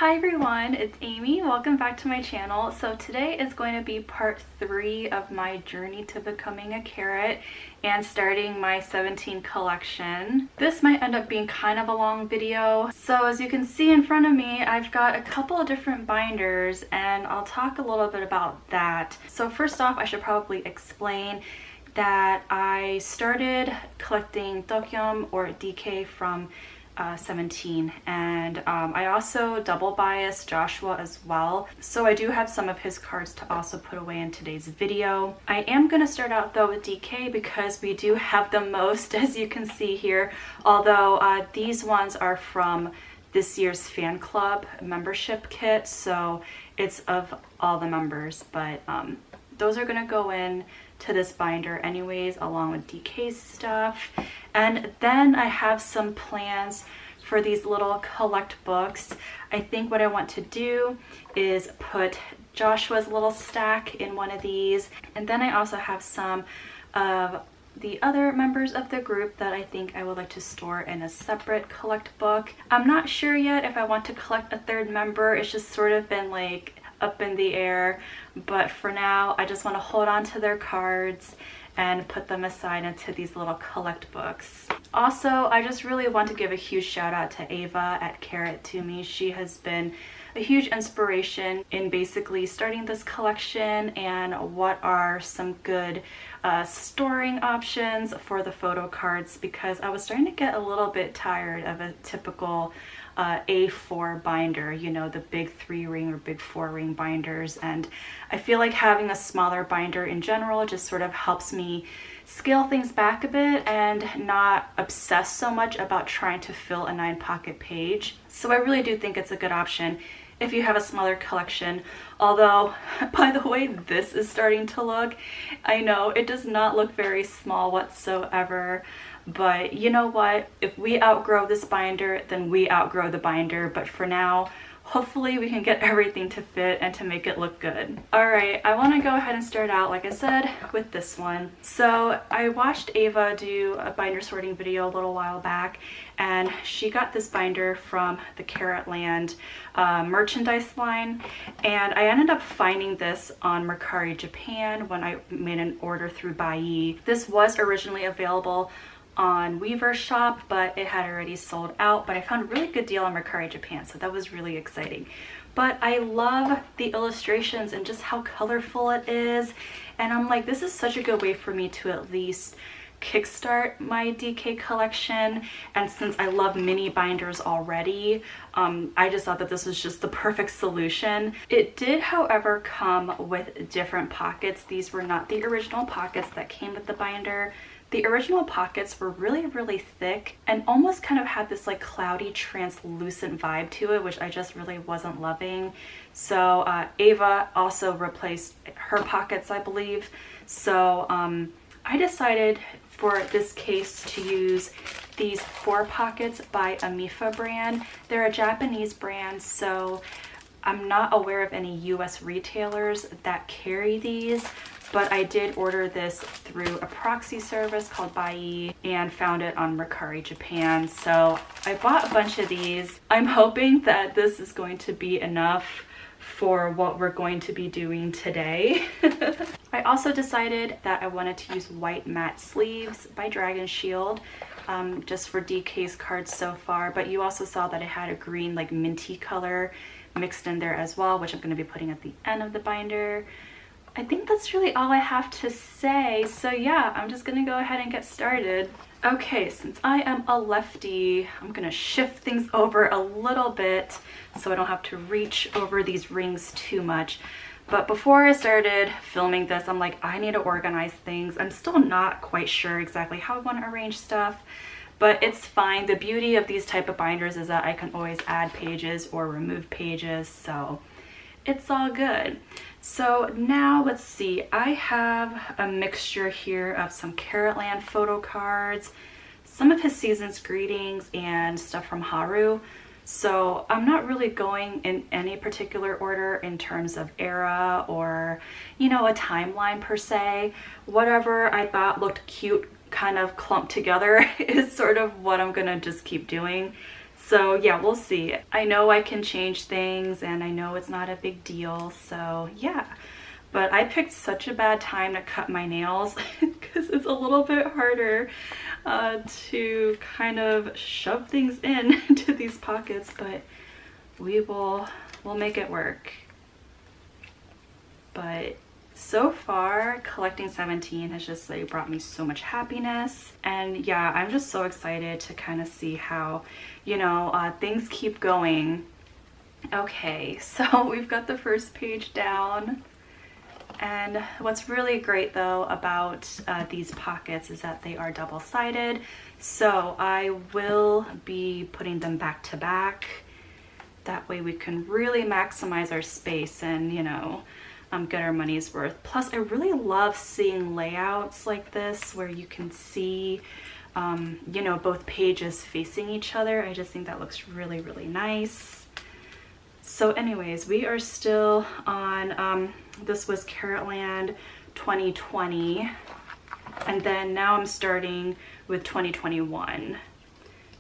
Hi everyone, it's Amy. Welcome back to my channel. So today is going to be part 3 of my journey to becoming a carat and starting my 17 collection. This might end up being kind of a long video. So as you can see in front of me, I've got a couple of different binders and I'll talk a little bit about that. So first off, I should probably explain that I started collecting Dokyeom or DK from 17, and I also double bias Joshua as well, so I do have some of his cards to also put away in today's video. I am going to start out though with DK because we do have the most, as you can see here, although these ones are from this year's fan club membership kit, so it's of all the members, but those are going to go in to this binder anyways, along with DK's stuff. And then I have some plans for these little collect books. I think what I want to do is put Joshua's little stack in one of these, and then I also have some of the other members of the group that I think I would like to store in a separate collect book. I'm not sure yet if I want to collect a third member. It's just sort of been like up in the air, but for now I just want to hold on to their cards and put them aside into these little collect books. Also, I just really want to give a huge shout out to Ava at Carat to me. She has been a huge inspiration in basically starting this collection and what are some good storing options for the photo cards, because I was starting to get a little bit tired of a typical A4 binder, you know, the big 3-ring or big 4-ring binders, and I feel like having a smaller binder in general just sort of helps me scale things back a bit and not obsess so much about trying to fill a 9-pocket page. So I really do think it's a good option if you have a smaller collection. Although, by the way this is starting to look, I know it does not look very small whatsoever, but you know what, if we outgrow this binder, then we outgrow the binder. But for now, hopefully we can get everything to fit and to make it look good. Alright, I want to go ahead and start out, like I said, with this one. So I watched Ava do a binder sorting video a little while back, and she got this binder from the Caratland merchandise line, and I ended up finding this on Mercari Japan when I made an order through Bai. This was originally available on Weaver Shop, but it had already sold out, but I found a really good deal on Mercari Japan, so that was really exciting. But I love the illustrations and just how colorful it is, and I'm like, this is such a good way for me to at least kickstart my DK collection. And since I love mini binders already, I just thought that this was just the perfect solution. It did, however, come with different pockets. These were not the original pockets that came with the binder. The original pockets were really thick and almost kind of had this like cloudy translucent vibe to it, which I just really wasn't loving. So Ava also replaced her pockets, I believe. So I decided for this case to use these 4 pockets by Amifa brand. They're a Japanese brand, so I'm not aware of any US retailers that carry these, but I did order this through a proxy service called Bai and found it on Mercari Japan. So I bought a bunch of these. I'm hoping that this is going to be enough for what we're going to be doing today. I also decided that I wanted to use white matte sleeves by Dragon Shield, just for DK's cards so far, but you also saw that it had a green like minty color mixed in there as well, which I'm going to be putting at the end of the binder. I think that's really all I have to say. So yeah, I'm just gonna go ahead and get started. Okay, since I am a lefty, I'm gonna shift things over a little bit so I don't have to reach over these rings too much. But before I started filming this, I'm like, I need to organize things. I'm still not quite sure exactly how I want to arrange stuff, but it's fine. The beauty of these type of binders is that I can always add pages or remove pages, so it's all good. So now let's see, I have a mixture here of some Caratland photo cards, some of his season's greetings, and stuff from Haru. So I'm not really going in any particular order in terms of era or, you know, a timeline per se. Whatever I thought looked cute kind of clumped together is sort of what I'm gonna just keep doing. So yeah, we'll see. I know I can change things and I know it's not a big deal, so yeah. But I picked such a bad time to cut my nails because it's a little bit harder to kind of shove things in to these pockets, but we'll make it work. But so far, collecting 17 has just like brought me so much happiness. And yeah, I'm just so excited to kind of see how, you know, things keep going. Okay, so we've got the first page down. And what's really great though about these pockets is that they are double-sided. So I will be putting them back to back. That way we can really maximize our space and, you know, get our money's worth. Plus, I really love seeing layouts like this where you can see, you know, both pages facing each other. I just think that looks really, really nice. So anyways, we are still on, this was Caratland 2020. And then now I'm starting with 2021.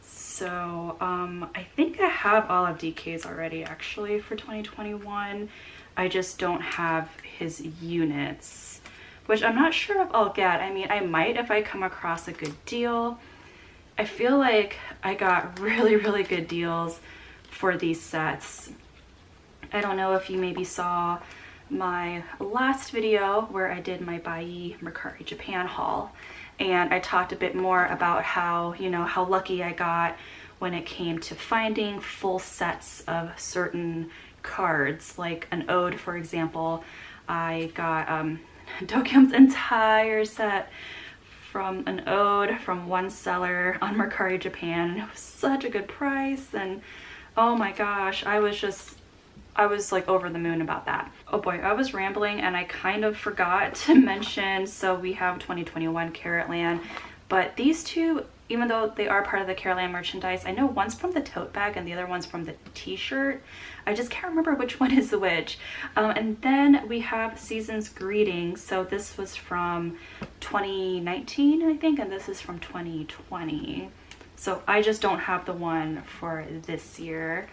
So I think I have all of DK's already actually for 2021. I just don't have his units, which I'm not sure if I'll get. I mean, I might if I come across a good deal. I feel like I got really, really good deals for these sets. I don't know if you maybe saw my last video where I did my Bai Mercari Japan haul, and I talked a bit more about how, you know, how lucky I got when it came to finding full sets of certain cards, like an ode, for example. I got Dokyeom's entire set from an ode from one seller on Mercari Japan, and it was such a good price, and oh my gosh, I was like over the moon about that. Oh boy, I was rambling and I kind of forgot to mention, so we have 2021 Caratland, but these two, even though they are part of the Caratland merchandise, I know one's from the tote bag and the other one's from the t-shirt. I just can't remember which one is which. And then we have Season's Greetings. So this was from 2019, I think, and this is from 2020. So I just don't have the one for this year.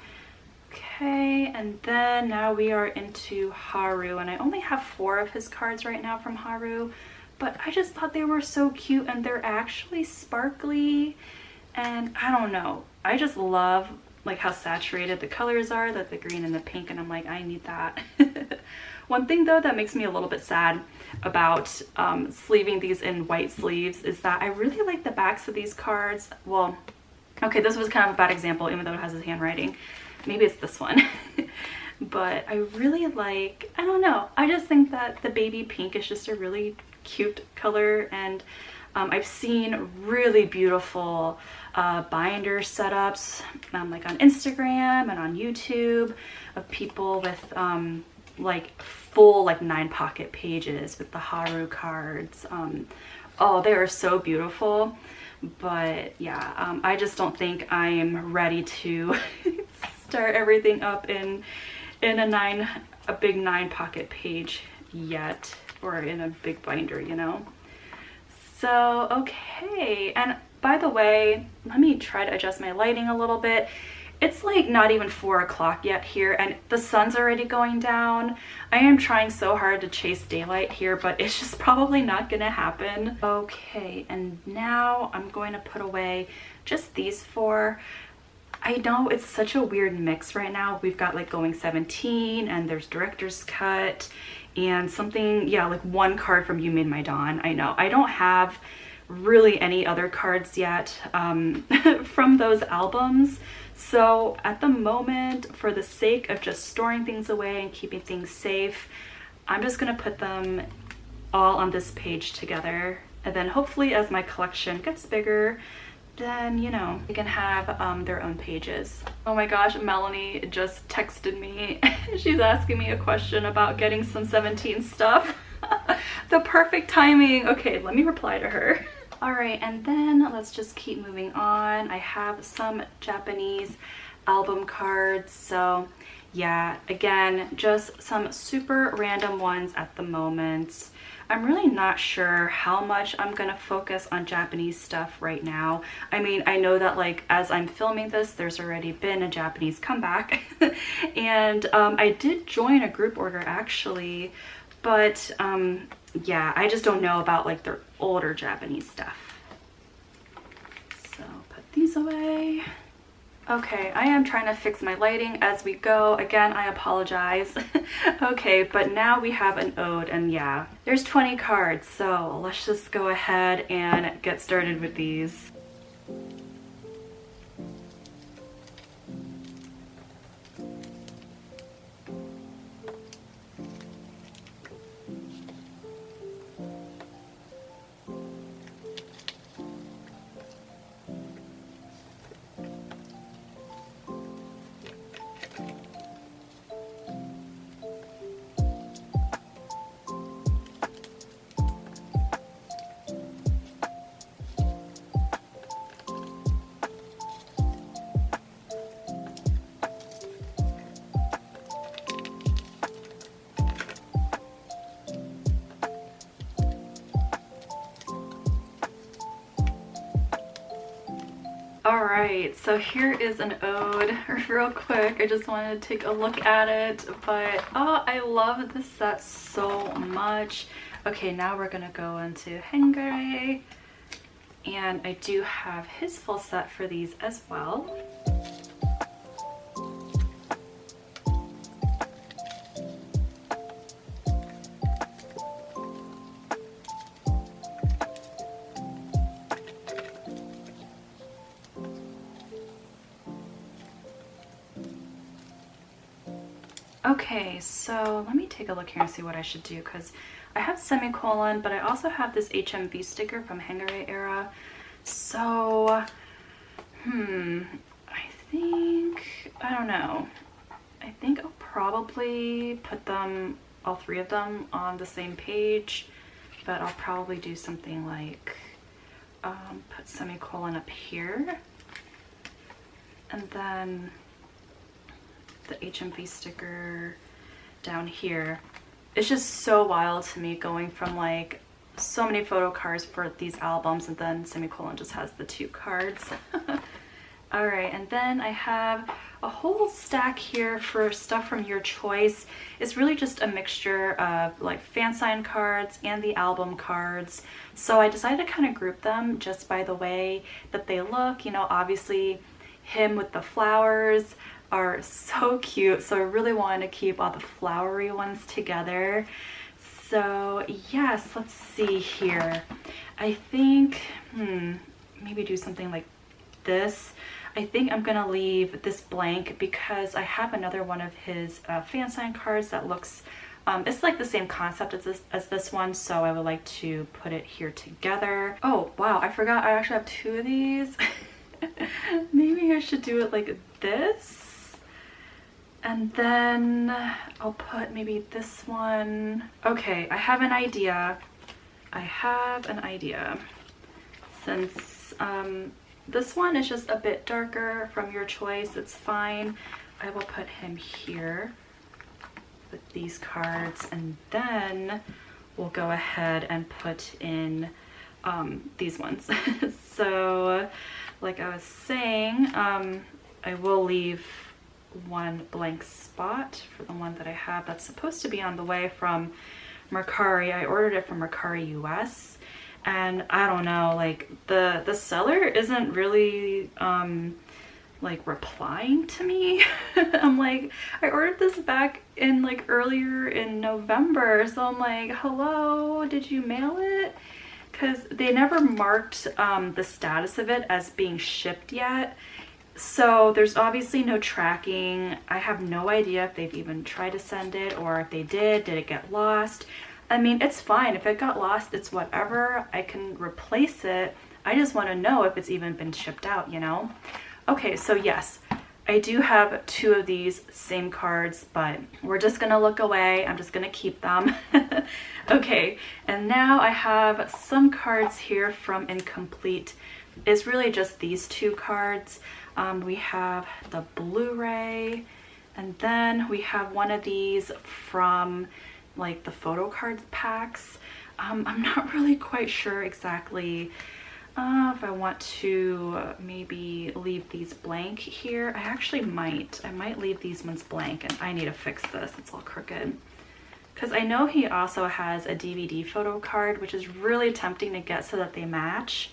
Okay, and then now we are into Haru, and I only have 4 of his cards right now from Haru, but I just thought they were so cute, and they're actually sparkly, and I don't know, I just love like how saturated the colors are, that the green and the pink, and I'm like, I need that. One thing though that makes me a little bit sad about sleeving these in white sleeves is that I really like the backs of these cards. Well, okay, this was kind of a bad example even though it has his handwriting. Maybe it's this one. But I really like, I don't know, I just think that the baby pink is just a really cute color, and I've seen really beautiful binder setups like on Instagram and on YouTube of people with like full like 9 pocket pages with the Haru cards. Oh, they are so beautiful. But yeah, I just don't think I'm ready to start everything up in a big 9 pocket page yet, or in a big binder, you know. So okay, and by the way, let me try to adjust my lighting a little bit. It's like not even 4 o'clock yet here, and the sun's already going down. I am trying so hard to chase daylight here, but it's just probably not gonna happen. Okay, and now I'm going to put away just these 4. I know it's such a weird mix right now. We've got like Going 17, and there's Director's Cut, and something, yeah, like 1 card from You Made My Dawn. I know I don't have really any other cards yet from those albums. So at the moment, for the sake of just storing things away and keeping things safe, I'm just gonna put them all on this page together. And then hopefully as my collection gets bigger, then, you know, they can have their own pages. Oh my gosh, Melanie just texted me. She's asking me a question about getting some 17 stuff. The perfect timing. Okay, let me reply to her. All right, and then let's just keep moving on. I have some Japanese album cards. So yeah, again, just some super random ones at the moment. I'm really not sure how much I'm gonna focus on Japanese stuff right now. I mean, I know that like as I'm filming this, there's already been a Japanese comeback and I did join a group order actually, but yeah, I just don't know about like their older Japanese stuff. So put these away. Okay, I am trying to fix my lighting as we go. Again, I apologize. Okay, but now we have an ode, and yeah, there's 20 cards, so let's just go ahead and get started with these. Alright, so here is an ode real quick. I just wanted to take a look at it, but oh, I love this set so much. Okay, now we're gonna go into Hengare, and I do have his full set for these as well. Okay, so let me take a look here and see what I should do, because I have semicolon, but I also have this HMV sticker from Hengare era. So, I think, I don't know. I think I'll probably put them, all three of them, on the same page, but I'll probably do something like put semicolon up here, and then the HMV sticker down here. It's just so wild to me going from like so many photo cards for these albums, and then semicolon just has the two cards. All right, and then I have a whole stack here for stuff from your choice. It's really just a mixture of like fan sign cards and the album cards. So I decided to kind of group them just by the way that they look. You know, obviously him with the flowers are so cute, so I really wanted to keep all the flowery ones together. So yes, let's see here. I think maybe do something like this. I think I'm gonna leave this blank because I have another one of his fan sign cards that looks it's like the same concept as this one, so I would like to put it here together. Oh wow, I forgot I actually have two of these. Maybe I should do it like this. And then I'll put maybe this one. Okay, I have an idea. Since this one is just a bit darker from your choice, it's fine. I will put him here with these cards, and then we'll go ahead and put in these ones. So like I was saying, I will leave one blank spot for the one that I have that's supposed to be on the way from Mercari. I ordered it from Mercari US, and I don't know, like the seller isn't really like replying to me. I'm like, I ordered this back in like earlier in November, so I'm like, hello, did you mail it? Because they never marked the status of it as being shipped yet. So there's obviously no tracking. I have no idea if they've even tried to send it, or if they did it get lost? I mean, it's fine. If it got lost, it's whatever. I can replace it. I just want to know if it's even been shipped out, you know? Okay, so yes, I do have two of these same cards, but we're just gonna look away. I'm just gonna keep them. Okay, and now I have some cards here from Incomplete. It's really just these two cards. We have the Blu-ray, And then we have one of these from like the photo cards packs. I'm not really quite sure exactly if I want to maybe leave these blank here. I might leave these ones blank, and I need to fix this. It's all crooked. Because I know he also has a DVD photo card, which is really tempting to get so that they match.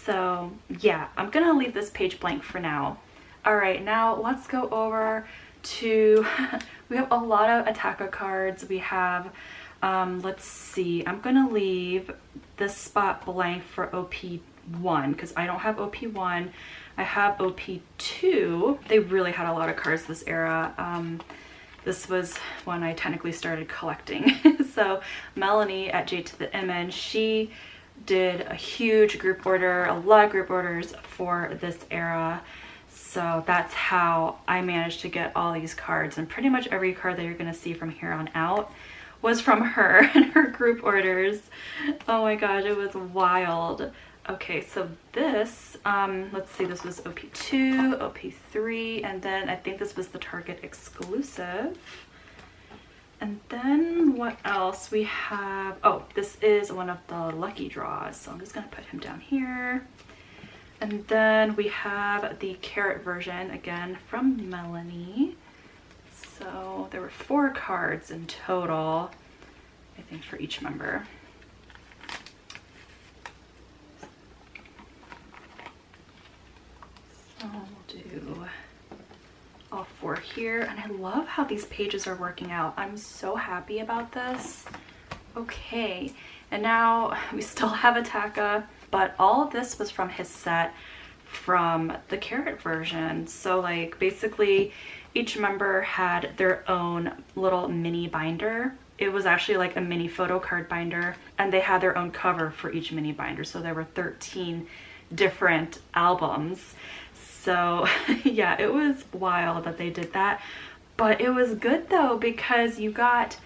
So yeah, I'm gonna leave this page blank for now. All right, now let's go over to, we have a lot of Attaca cards. We have, let's see, I'm gonna leave this spot blank for OP1 because I don't have OP1. I have OP2. They really had a lot of cards this era. This was when I technically started collecting. So Melanie at J to the Image, she did a huge group order, a lot of group orders for this era. So that's how I managed to get all these cards, and pretty much every card that you're gonna see from here on out was from her and her group orders. Oh my gosh, it was wild. Okay, so this, let's see, this was OP2, OP3, and then I think this was the Target exclusive. And then what else? We have, oh, this is one of the lucky draws, so I'm just gonna put him down here. And then we have the carat version, again, from Melanie. So there were 4 cards in total, I think, for each member. So we'll do all 4 here. And I love how these pages are working out. I'm so happy about this. Okay, and now we still have Attaca, but all of this was from his set from the carat version. So like basically each member had their own little mini binder. It was actually like a mini photo card binder, and they had their own cover for each mini binder. So there were 13 different albums. So yeah, it was wild that they did that, but it was good though, because you got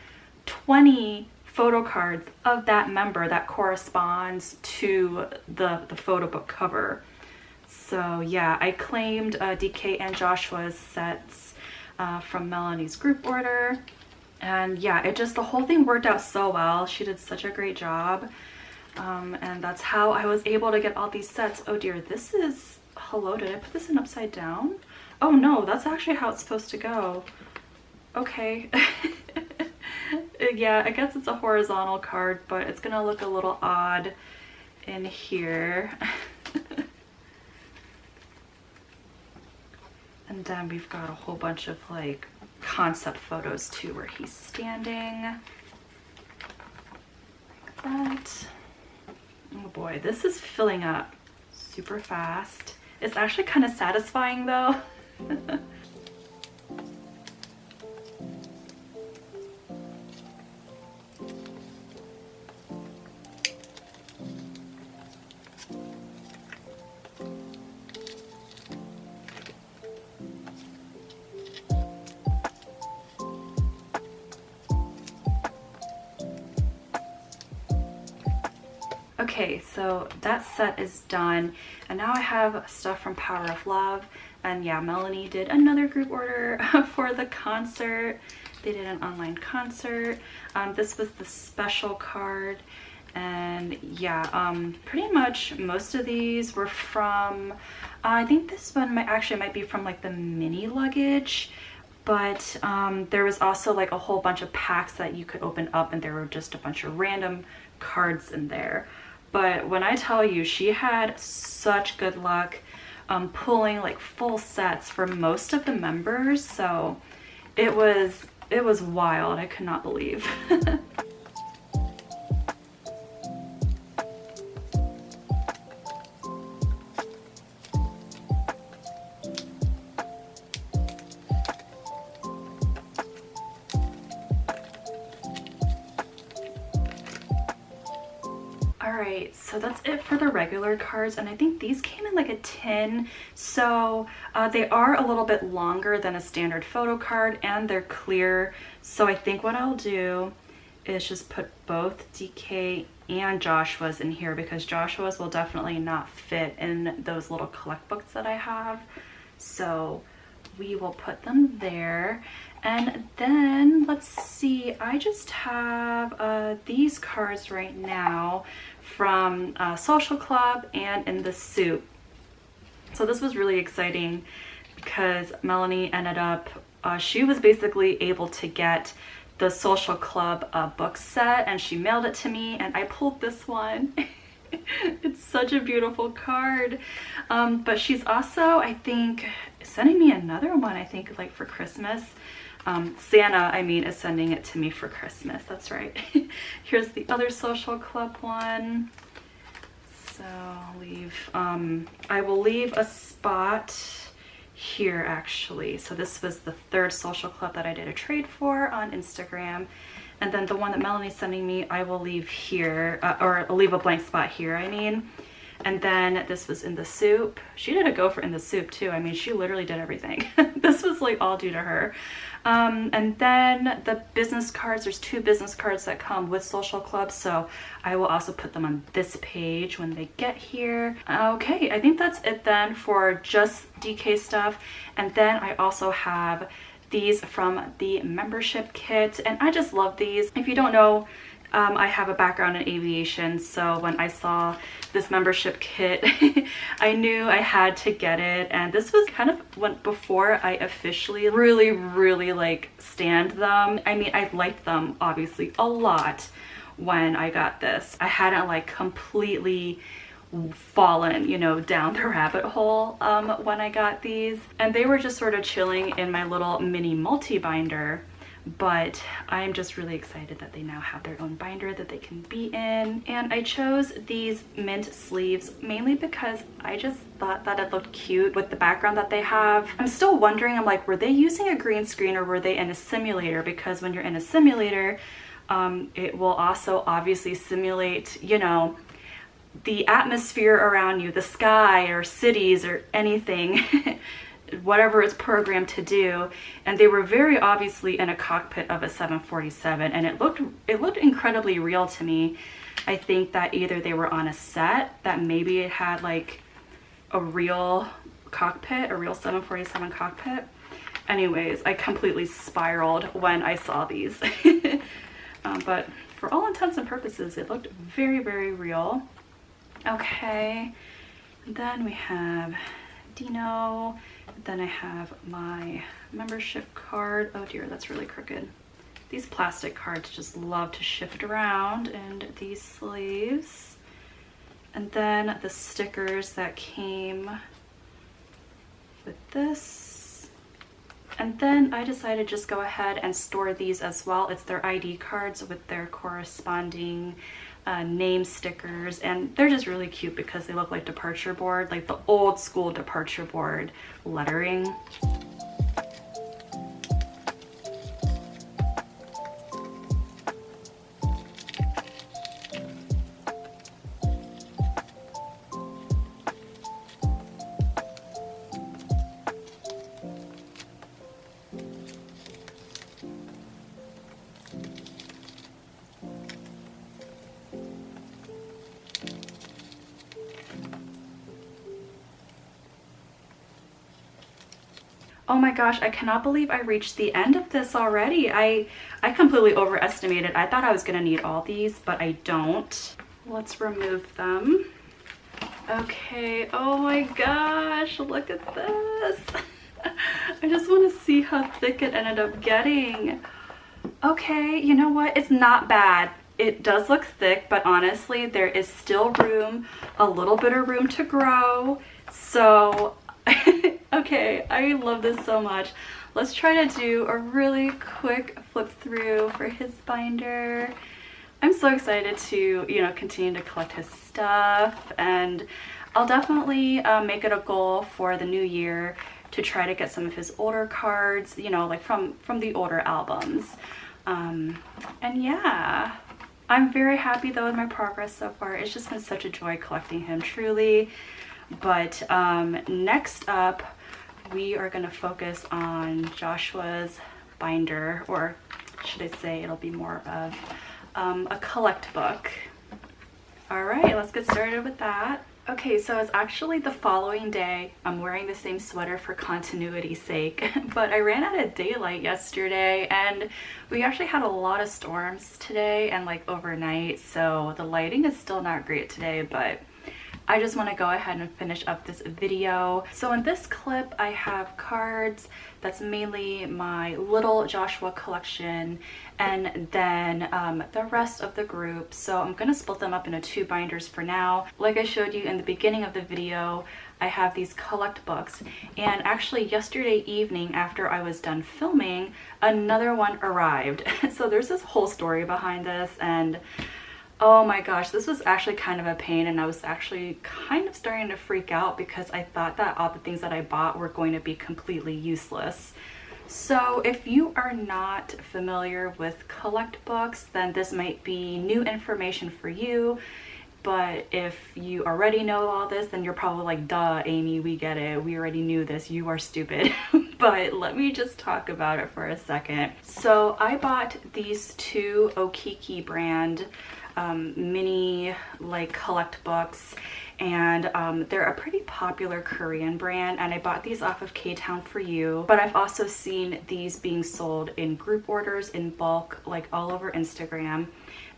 20 photo cards of that member that corresponds to the photo book cover. So yeah, I claimed DK and Joshua's sets from Melanie's group order, and yeah, it just, the whole thing worked out so well. She did such a great job, and that's how I was able to get all these sets. Oh dear, this is, hello, did I put this in upside down? Oh no, that's actually how it's supposed to go. Okay. Yeah, I guess it's a horizontal card, but it's gonna look a little odd in here. And then we've got a whole bunch of like concept photos too, where he's standing like that. Oh boy, this is filling up super fast. It's actually kind of satisfying though. Okay, so that set is done, and now I have stuff from Power of Love. And yeah, Melanie did another group order for the concert. They did an online concert. This was the special card, and yeah, pretty much most of these were from, I think this one might be from like the mini luggage, but there was also like a whole bunch of packs that you could open up, and there were just a bunch of random cards in there. But when I tell you, she had such good luck pulling like full sets for most of the members, so it was wild. I could not believe. Alright, so that's it for the regular cards, and I think these came in like a tin, so they are a little bit longer than a standard photo card, and they're clear. So I think what I'll do is just put both DK and Joshua's in here, because Joshua's will definitely not fit in those little collect books that I have. So we will put them there. And then let's see, I just have these cards right now from Social Club and in the Soup. So this was really exciting because Melanie ended up, she was basically able to get the Social Club book set, and she mailed it to me, and I pulled this one. It's such a beautiful card. But she's also, I think, sending me another one, I think, like for Christmas. Santa, I mean, is sending it to me for Christmas. That's right. Here's the other Social Club one. So I'll leave, I will leave a spot here actually. So this was the third Social Club that I did a trade for on Instagram. And then the one that Melanie's sending me, I will leave here, or I'll leave a blank spot here, I mean. And then this was in the Soup. She did a go for in the Soup too. I mean, she literally did everything. This was like all due to her. And then the business cards, there's 2 business cards that come with Social Club. So I will also put them on this page when they get here. Okay, I think that's it then for just DK stuff. And then I also have these from the membership kit, and I just love these. If you don't know, I have a background in aviation, so when I saw this membership kit, I knew I had to get it. And this was kind of when before I officially really like stand them. I mean, I liked them obviously a lot when I got this. I hadn't like completely fallen, you know, down the rabbit hole when I got these, and they were just sort of chilling in my little mini multi-binder. But I'm just really excited that they now have their own binder that they can be in. And I chose these mint sleeves mainly because I just thought that it looked cute with the background that they have. I'm still wondering, I'm like, were they using a green screen or were they in a simulator? Because when you're in a simulator, it will also obviously simulate, you know, the atmosphere around you, the sky or cities or anything, whatever it's programmed to do. And they were very obviously in a cockpit of a 747, and it looked incredibly real to me. I think that either they were on a set that maybe it had like a real cockpit, a real 747 cockpit. Anyways, I completely spiraled when I saw these. But for all intents and purposes, it looked very real. Okay, then we have Dino. Then I have my membership card. Oh dear, that's really crooked. These plastic cards just love to shift around, and these sleeves. And then the stickers that came with this. And then I decided to just go ahead and store these as well. It's their ID cards with their corresponding name stickers, and they're just really cute because they look like departure board, like the old school departure board lettering. Oh my gosh, I cannot believe I reached the end of this already. I completely overestimated. I thought I was gonna need all these, but I don't. Let's remove them. Okay, oh my gosh, look at this. I just wanna see how thick it ended up getting. Okay, you know what? It's not bad. It does look thick, but honestly, there is still room, a little bit of room to grow. So, okay, I love this so much. Let's try to do a really quick flip through for his binder. I'm so excited to, you know, continue to collect his stuff, and I'll definitely make it a goal for the new year to try to get some of his older cards, you know, like from the older albums. And yeah, I'm very happy though with my progress so far. It's just been such a joy collecting him, truly. But next up, we are going to focus on Joshua's binder, or should I say it'll be more of a collect book. All right, let's get started with that. Okay, so it's actually the following day. I'm wearing the same sweater for continuity's sake, but I ran out of daylight yesterday and we actually had a lot of storms today and like overnight, so the lighting is still not great today, but I just want to go ahead and finish up this video. So in this clip, I have cards. That's mainly my little Joshua collection, and then the rest of the group. So I'm going to split them up into 2 binders for now. Like I showed you in the beginning of the video, I have these collect books, and actually yesterday evening after I was done filming, another one arrived. So there's this whole story behind this, and oh my gosh, this was actually kind of a pain, and I was actually kind of starting to freak out because I thought that all the things that I bought were going to be completely useless. So if you are not familiar with collect books, then this might be new information for you. But if you already know all this, then you're probably like, duh, Amy, we get it. We already knew this. You are stupid. But let me just talk about it for a second. So I bought these 2 Okiki brand mini like collect books, and they're a pretty popular Korean brand, and I bought these off of K-Town for You, but I've also seen these being sold in group orders in bulk like all over Instagram.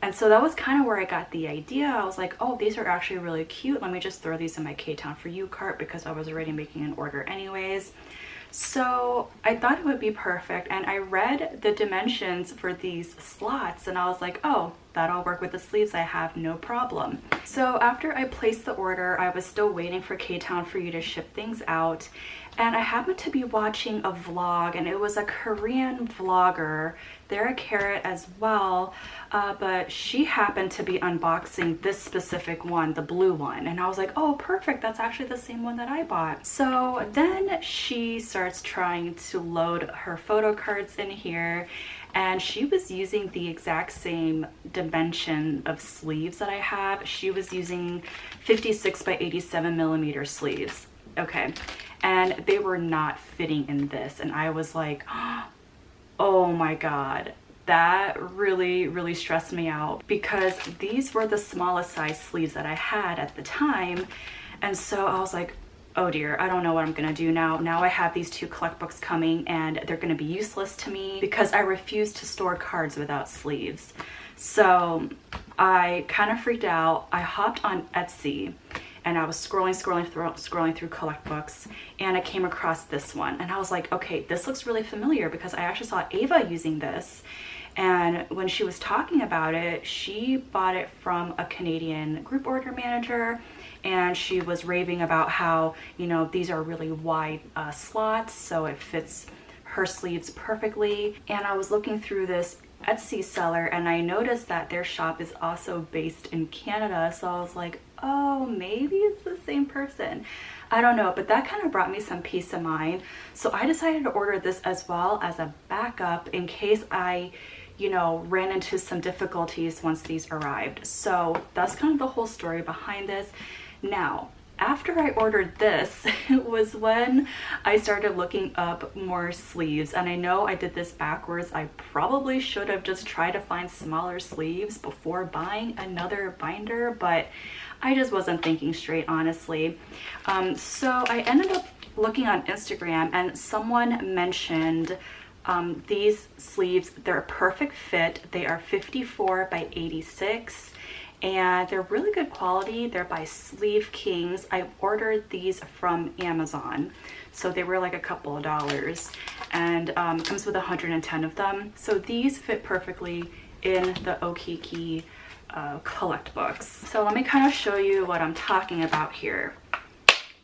And so that was kind of where I got the idea. I was like, oh, these are actually really cute. Let me just throw these in my K-Town for You cart because I was already making an order anyways. So I thought it would be perfect, and I read the dimensions for these slots and I was like, oh, that'll work with the sleeves I have, no problem. So after I placed the order, I was still waiting for K-Town for You to ship things out, and I happened to be watching a vlog, and it was a Korean vlogger. They're a carat as well, but she happened to be unboxing this specific one, the blue one, and I was like, oh, perfect, that's actually the same one that I bought. So then she starts trying to load her photo cards in here, and she was using the exact same dimension of sleeves that I have. She was using 56 by 87 millimeter sleeves. Okay, and they were not fitting in this, and I was like, oh my god, that really stressed me out because these were the smallest size sleeves that I had at the time. And so I was like, oh dear, I don't know what I'm gonna do now. Now I have these 2 collect books coming and they're gonna be useless to me because I refuse to store cards without sleeves. So I kind of freaked out. I hopped on Etsy and I was scrolling through collect books, and I came across this one, and I was like, okay, this looks really familiar because I actually saw Ava using this, and when she was talking about it, she bought it from a Canadian group order manager, and she was raving about how, you know, these are really wide slots, so it fits her sleeves perfectly. And I was looking through this Etsy seller, and I noticed that their shop is also based in Canada, so I was like, oh, maybe it's the same person. I don't know, but that kind of brought me some peace of mind. So I decided to order this as well as a backup in case I, you know, ran into some difficulties once these arrived. So that's kind of the whole story behind this. Now, after I ordered this was when I started looking up more sleeves, and I know I did this backwards. I probably should have just tried to find smaller sleeves before buying another binder, but I just wasn't thinking straight, honestly. So I ended up looking on Instagram, and someone mentioned these sleeves. They're a perfect fit. They are 54 by 86. And they're really good quality. They're by Sleeve Kings. I ordered these from Amazon, so they were like a couple of dollars, and comes with 110 of them. So these fit perfectly in the Okiki collect books. So let me kind of show you what I'm talking about here.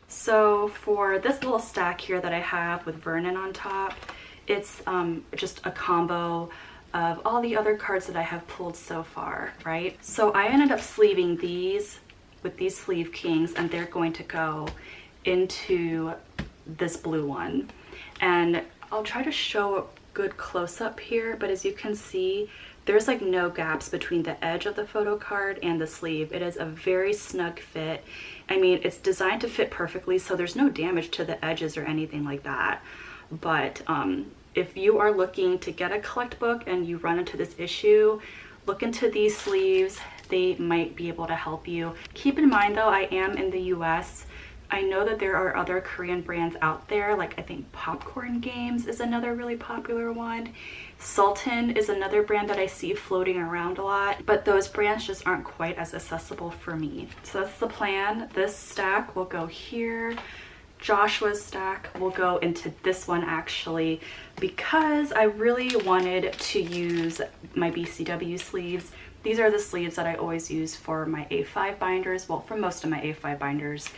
So for this little stack here that I have with Vernon on top, it's just a combo of all the other cards that I have pulled so far, right? So I ended up sleeving these with these Sleeve Kings, and they're going to go into this blue one. And I'll try to show a good close-up here, but as you can see, there's like no gaps between the edge of the photo card and the sleeve. It is a very snug fit. I mean, it's designed to fit perfectly, so there's no damage to the edges or anything like that. But if you are looking to get a collect book and you run into this issue, look into these sleeves. They might be able to help you. Keep in mind though, I am in the US. I know that there are other Korean brands out there, like I think Popcorn Games is another really popular one. Sultan is another brand that I see floating around a lot, but those brands just aren't quite as accessible for me. So that's the plan. This stack will go here. Joshua's stack will go into this one actually, because I really wanted to use my BCW sleeves. These are the sleeves that I always use for my A5 binders, well, for most of my A5 binders.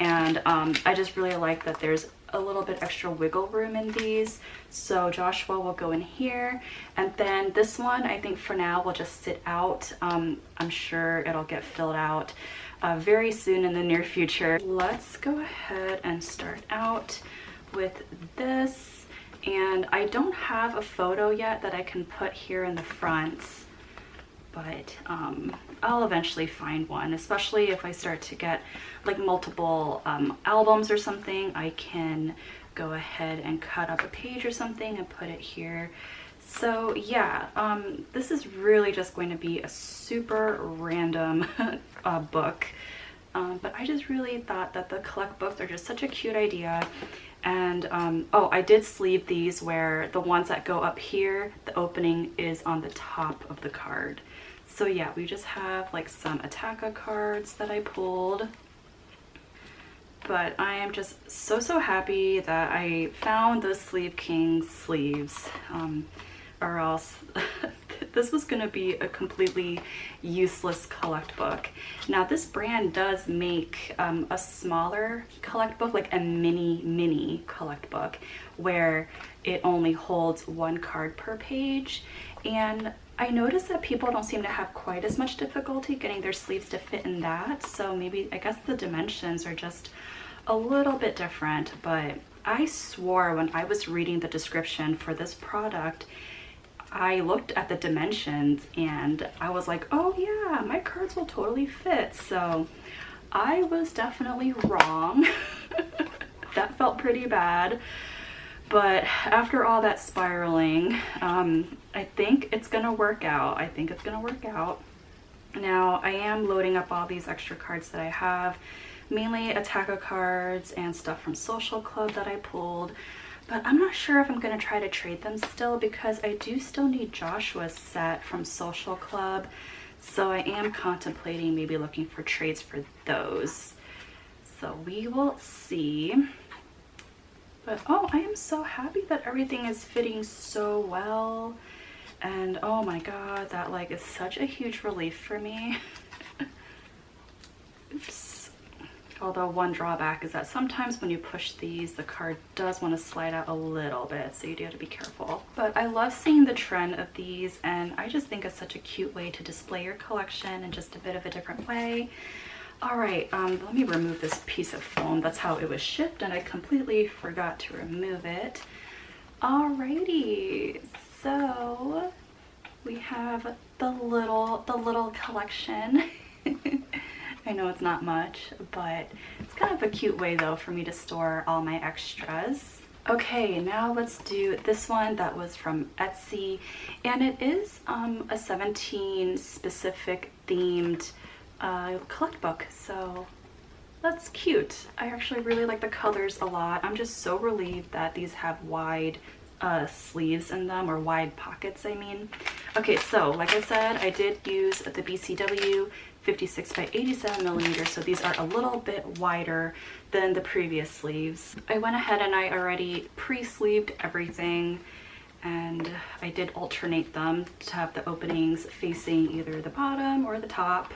And I just really like that there's a little bit extra wiggle room in these. So Joshua will go in here. And then this one, I think for now, will just sit out. I'm sure it'll get filled out very soon in the near future. Let's go ahead and start out with this. And I don't have a photo yet that I can put here in the front, but I'll eventually find one, especially if I start to get like multiple albums or something. I can go ahead and cut up a page or something and put it here. So yeah, this is really just going to be a super random book, but I just really thought that the collect books are just such a cute idea. And oh, I did sleeve these where the ones that go up here, the opening is on the top of the card. So yeah, we just have like some Attaca cards that I pulled. But I am just so happy that I found the Sleeve King sleeves, or else this was gonna be a completely useless collect book. Now this brand does make a smaller collect book, like a mini collect book, where it only holds one card per page. And I noticed that people don't seem to have quite as much difficulty getting their sleeves to fit in that. So maybe, I guess the dimensions are just a little bit different, but I swore when I was reading the description for this product, I looked at the dimensions and I was like, oh yeah, my cards will totally fit. So I was definitely wrong. That felt pretty bad. But after all that spiraling, I think it's gonna work out. I think it's gonna work out. Now, I am loading up all these extra cards that I have, mainly Attaca cards and stuff from Social Club that I pulled. But I'm not sure if I'm gonna try to trade them still, because I do still need Joshua's set from Social Club. So I am contemplating maybe looking for trades for those. So we will see. But oh, I am so happy that everything is fitting so well. And oh my god, that like is such a huge relief for me. Oops. Although one drawback is that sometimes when you push these, the card does want to slide out a little bit, so you do have to be careful. But I love seeing the trend of these, and I just think it's such a cute way to display your collection in just a bit of a different way. All right, let me remove this piece of foam. That's how it was shipped, and I completely forgot to remove it. Alrighty, so we have the little collection. I know it's not much, but it's kind of a cute way though for me to store all my extras. Okay, now let's do this one that was from Etsy, and it is a 17 specific themed collect book, so that's cute. I actually really like the colors a lot. I'm just so relieved that these have wide sleeves in them, or wide pockets, I mean. Okay, so like I said, I did use the BCW 56 by 87 millimeters, so these are a little bit wider than the previous sleeves. I went ahead and I already pre-sleeved everything, and I did alternate them to have the openings facing either the bottom or the top.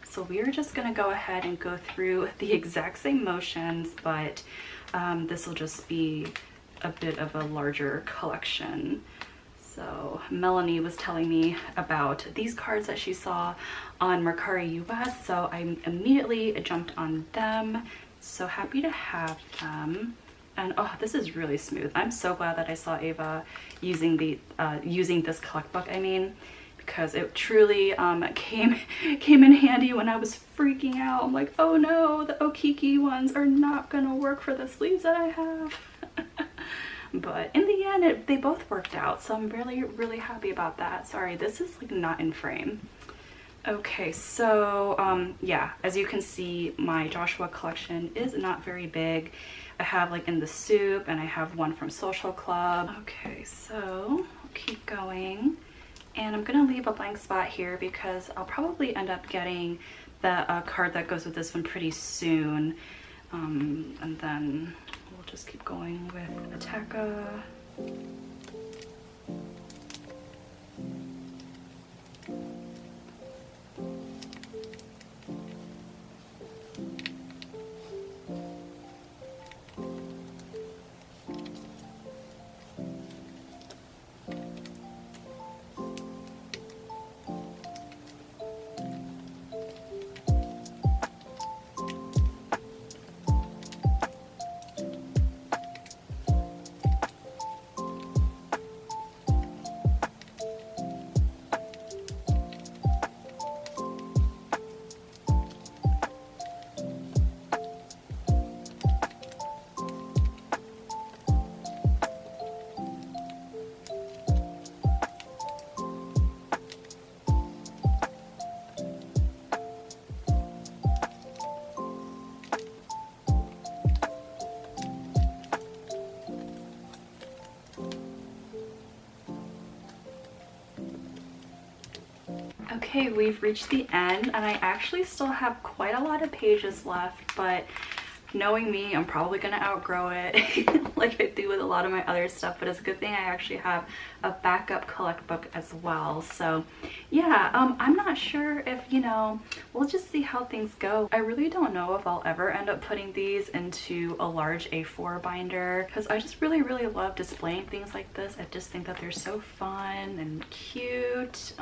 So we're just gonna go ahead and go through the exact same motions, but this will just be a bit of a larger collection. So Melanie was telling me about these cards that she saw on Mercari US, so I immediately jumped on them. So happy to have them. And oh, this is really smooth. I'm so glad that I saw Ava using this collect book, I mean, because it truly came in handy when I was freaking out. I'm like, oh no, the Okiki ones are not gonna work for the sleeves that I have. but in the end they both worked out, so I'm really happy about that. Sorry, this is like not in frame. Okay, so yeah, as you can see, my Joshua collection is not very big. I have like in the soup, and I have one from Social Club. Okay, so I'll keep going, and I'm gonna leave a blank spot here because I'll probably end up getting the card that goes with this one pretty soon, and then we'll just keep going with Attaca. Okay, we've reached the end, and I actually still have quite a lot of pages left, but knowing me, I'm probably gonna outgrow it like I do with a lot of my other stuff, but it's a good thing I actually have a backup collect book as well. So yeah, I'm not sure if, you know, we'll just see how things go. I really don't know if I'll ever end up putting these into a large A4 binder, because I just really love displaying things like this. I just think that they're so fun and cute.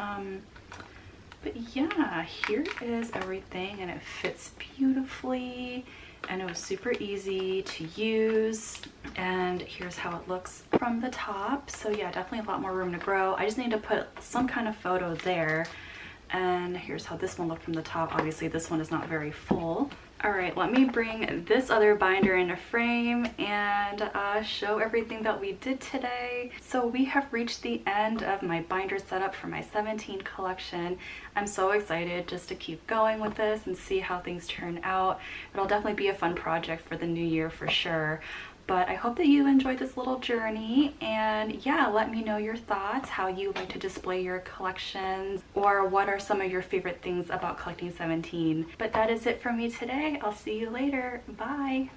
But yeah, here is everything, and it fits beautifully, and it was super easy to use. And here's how it looks from the top. So yeah, definitely a lot more room to grow. I just need to put some kind of photo there. And here's how this one looked from the top. Obviously this one is not very full. All right, let me bring this other binder into frame and show everything that we did today. So we have reached the end of my binder setup for my 17 collection. I'm so excited just to keep going with this and see how things turn out. It'll definitely be a fun project for the new year for sure. But I hope that you enjoyed this little journey, and yeah, let me know your thoughts, how you like to display your collections, or what are some of your favorite things about collecting 17. But that is it for me today. I'll see you later. Bye.